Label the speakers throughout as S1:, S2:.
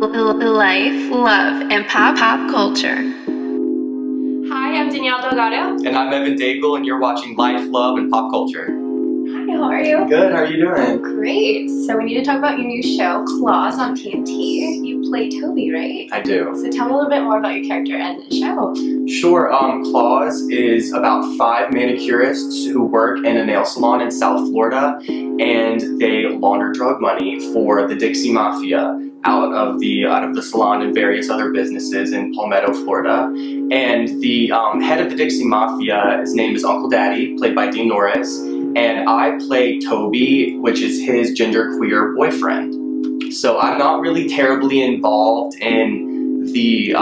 S1: Life, love, and pop culture.
S2: Hi, I'm Danielle Delgado.
S3: And I'm Evan Daigle, and you're watching Life, Love, and Pop Culture.
S2: Hi, how are you?
S3: Good, how are you doing?
S2: Oh, great. So we need to talk about your new show, Claws on TNT. You play Toby, right?
S3: I do.
S2: So tell me a little bit more about your character and the show.
S3: Sure, Claws is about 5 manicurists who work in a nail salon in South Florida, and they launder drug money for the Dixie Mafia out of the salon and various other businesses in Palmetto, Florida. And the head of the Dixie Mafia, his name is Uncle Daddy, played by Dean Norris, and I play Toby, which is his genderqueer boyfriend. So I'm not really terribly involved in the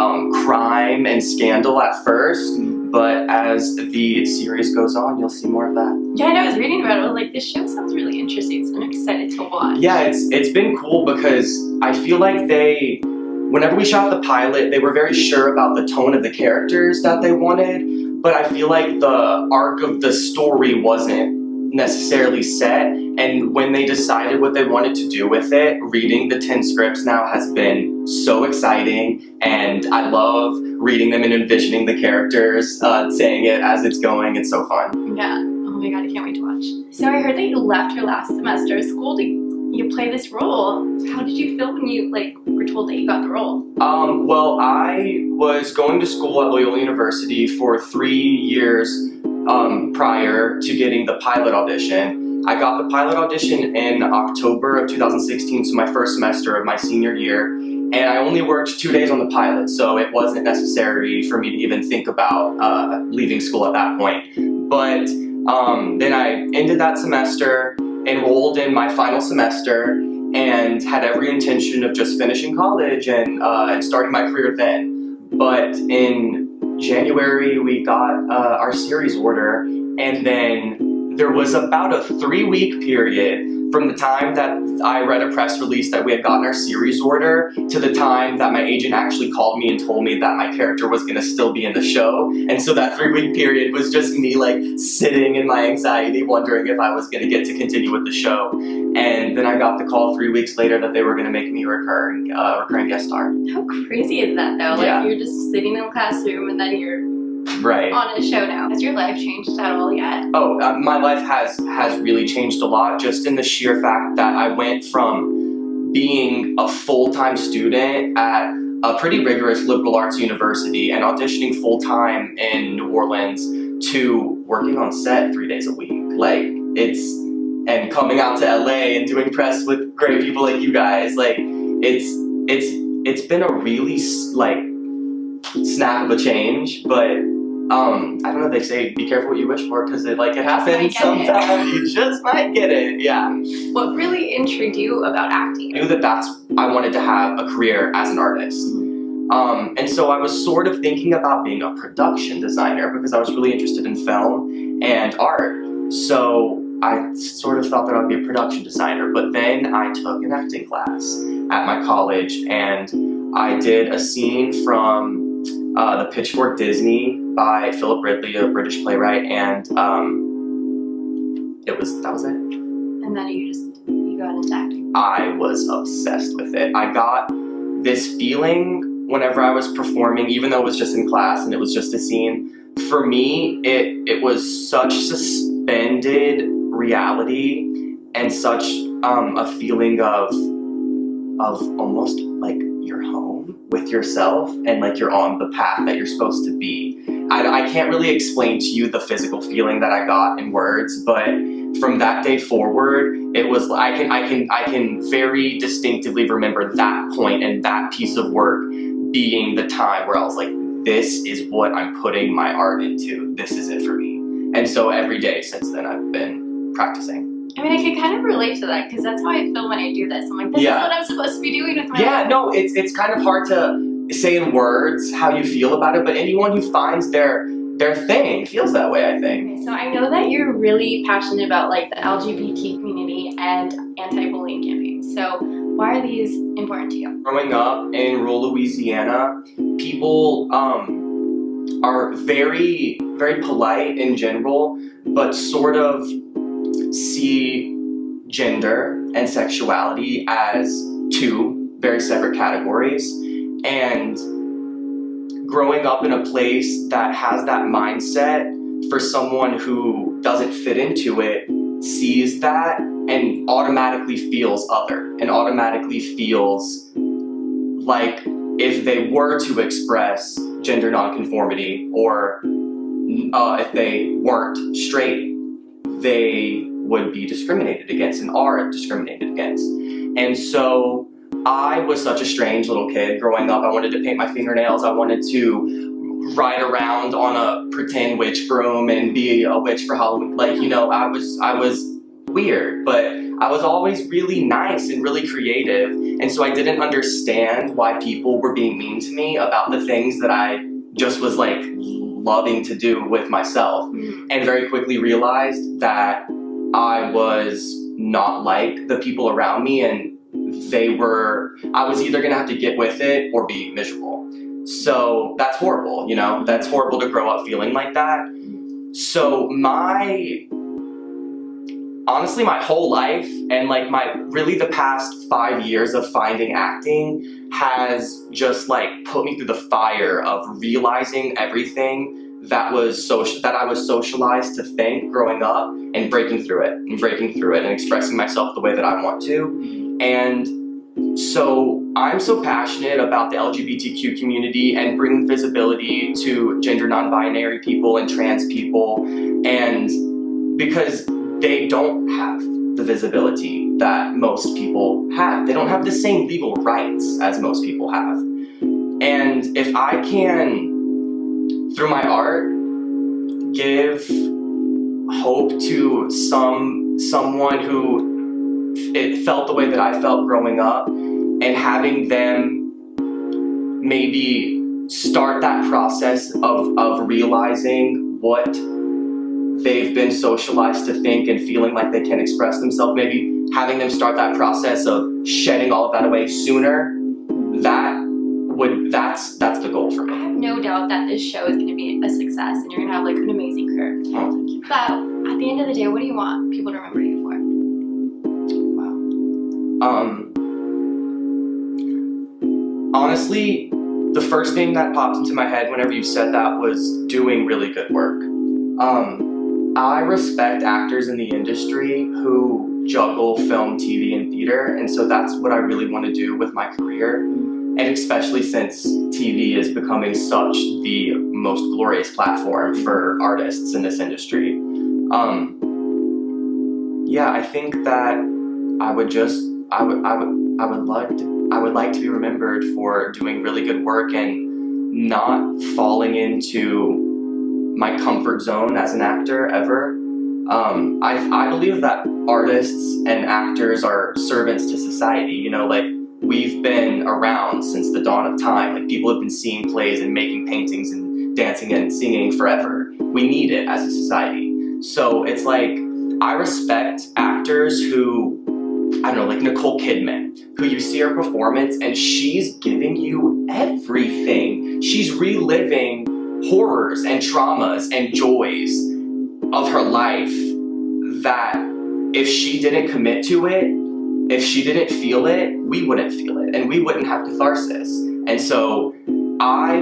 S3: crime and scandal at first, but as the series goes on, you'll see more of that.
S2: Yeah, and I was reading about it. I was like, this show sounds really interesting, so I'm excited to watch.
S3: Yeah, it's been cool because I feel like whenever we shot the pilot, they were very sure about the tone of the characters that they wanted, but I feel like the arc of the story wasn't necessarily set, and when they decided what they wanted to do with it, reading the 10 scripts now has been so exciting, and I love reading them and envisioning the characters, saying it as it's going. It's so fun.
S2: Yeah. Oh my god, I can't wait to watch. So I heard that you left your last semester of school to play this role. How did you feel when you were told that you got the role?
S3: Well, I was going to school at Loyola University for 3 years prior to getting the pilot audition. I got the pilot audition in October of 2016, so my first semester of my senior year, and I only worked 2 days on the pilot, so it wasn't necessary for me to even think about leaving school at that point. But then I ended that semester, enrolled in my final semester, and had every intention of just finishing college and starting my career then. But in January, we got our series order, and then there was about a 3-week period from the time that I read a press release that we had gotten our series order to the time that my agent actually called me and told me that my character was going to still be in the show. And so that 3-week period was just me sitting in my anxiety, wondering if I was going to get to continue with the show. And then I got the call 3 weeks later that they were going to make me a recurring guest star.
S2: How crazy is that though?
S3: Yeah.
S2: You're just sitting in a classroom and then you're
S3: right
S2: on a show now. Has your life changed at all yet?
S3: Oh, my life has really changed a lot, just in the sheer fact that I went from being a full-time student at a pretty rigorous liberal arts university and auditioning full-time in New Orleans to working on set 3 days a week. And coming out to LA and doing press with great people like you guys. It's been a really snap of a change, but I don't know, they say be careful what you wish for, because it happens sometimes. You just might get it. Yeah.
S2: What really intrigued you about acting?
S3: I knew I wanted to have a career as an artist. And so I was sort of thinking about being a production designer because I was really interested in film and art. So I sort of thought that I'd be a production designer, but then I took an acting class at my college, and I did a scene from the Pitchfork Disney by Philip Ridley, a British playwright, and that was it.
S2: And then you got into acting.
S3: I was obsessed with it. I got this feeling whenever I was performing, even though it was just in class and it was just a scene. For me, it was such suspended reality and such a feeling of almost like you're home with yourself and you're on the path that you're supposed to be. I can't really explain to you the physical feeling that I got in words, but from that day forward, it was I can very distinctively remember that point and that piece of work being the time where I was like, this is what I'm putting my art into. This is it for me. And so every day since then, I've been practicing.
S2: I mean, I can kind of relate to that because that's how I feel when I do this. I'm like, this is what I'm supposed to be doing with my life.
S3: No, it's kind of hard to say in words how you feel about it, but anyone who finds their thing feels that way, I think.
S2: Okay, so I know that you're really passionate about the LGBT community and anti-bullying campaigns. So why are these important to you?
S3: Growing up in rural Louisiana, people are very, very polite in general, but sort of see gender and sexuality as two very separate categories. And growing up in a place that has that mindset, for someone who doesn't fit into it, sees that and automatically feels other, and automatically feels like if they were to express gender nonconformity, or if they weren't straight, they would be discriminated against and are discriminated against. And so I was such a strange little kid growing up. I wanted to paint my fingernails. I wanted to ride around on a pretend witch broom and be a witch for Halloween. Like, you know, I was weird, but I was always really nice and really creative. And so I didn't understand why people were being mean to me about the things that I just was like loving to do with myself. And very quickly realized that I was not like the people around me, and I was either gonna have to get with it or be miserable. So that's horrible, you know? That's horrible to grow up feeling like that. So honestly, my whole life, and like really the past 5 years of finding acting has just like put me through the fire of realizing everything that I was socialized to think growing up, and breaking through it and expressing myself the way that I want to. And so I'm so passionate about the LGBTQ community and bringing visibility to gender non-binary people and trans people, and because they don't have the visibility that most people have. They don't have the same legal rights as most people have. And if I can, through my art, give hope to someone who it felt the way that I felt growing up, and having them maybe start that process of realizing what they've been socialized to think and feeling like they can express themselves, maybe having them start that process of shedding all of that away sooner, that's the goal for me.
S2: I have no doubt that this show is going to be a success, and you're going to have like an amazing career.
S3: Oh, thank you.
S2: But at the end of the day, what do you want people to remember you for?
S3: Wow. Honestly, the first thing that popped into my head whenever you said that was doing really good work. I respect actors in the industry who juggle film, TV, and theater, and so that's what I really want to do with my career. And especially since TV is becoming such the most glorious platform for artists in this industry. Yeah, I think that I would like to be remembered for doing really good work and not falling into my comfort zone as an actor ever. I believe that artists and actors are servants to society. You know, like, we've been around since the dawn of time. Like, people have been seeing plays and making paintings and dancing and singing forever. We need it as a society. So it's like, I respect actors who, I don't know, like Nicole Kidman, who you see her performance and she's giving you everything. She's reliving horrors and traumas and joys of her life that if she didn't commit to it, if she didn't feel it, we wouldn't feel it, and we wouldn't have catharsis. And so I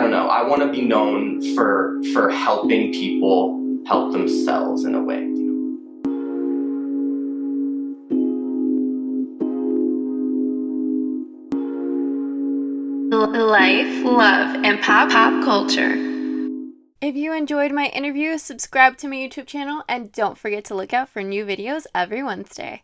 S3: don't know, I want to be known for helping people help themselves in a way.
S1: Life, love, and pop culture.
S4: If you enjoyed my interview, subscribe to my YouTube channel and don't forget to look out for new videos every Wednesday.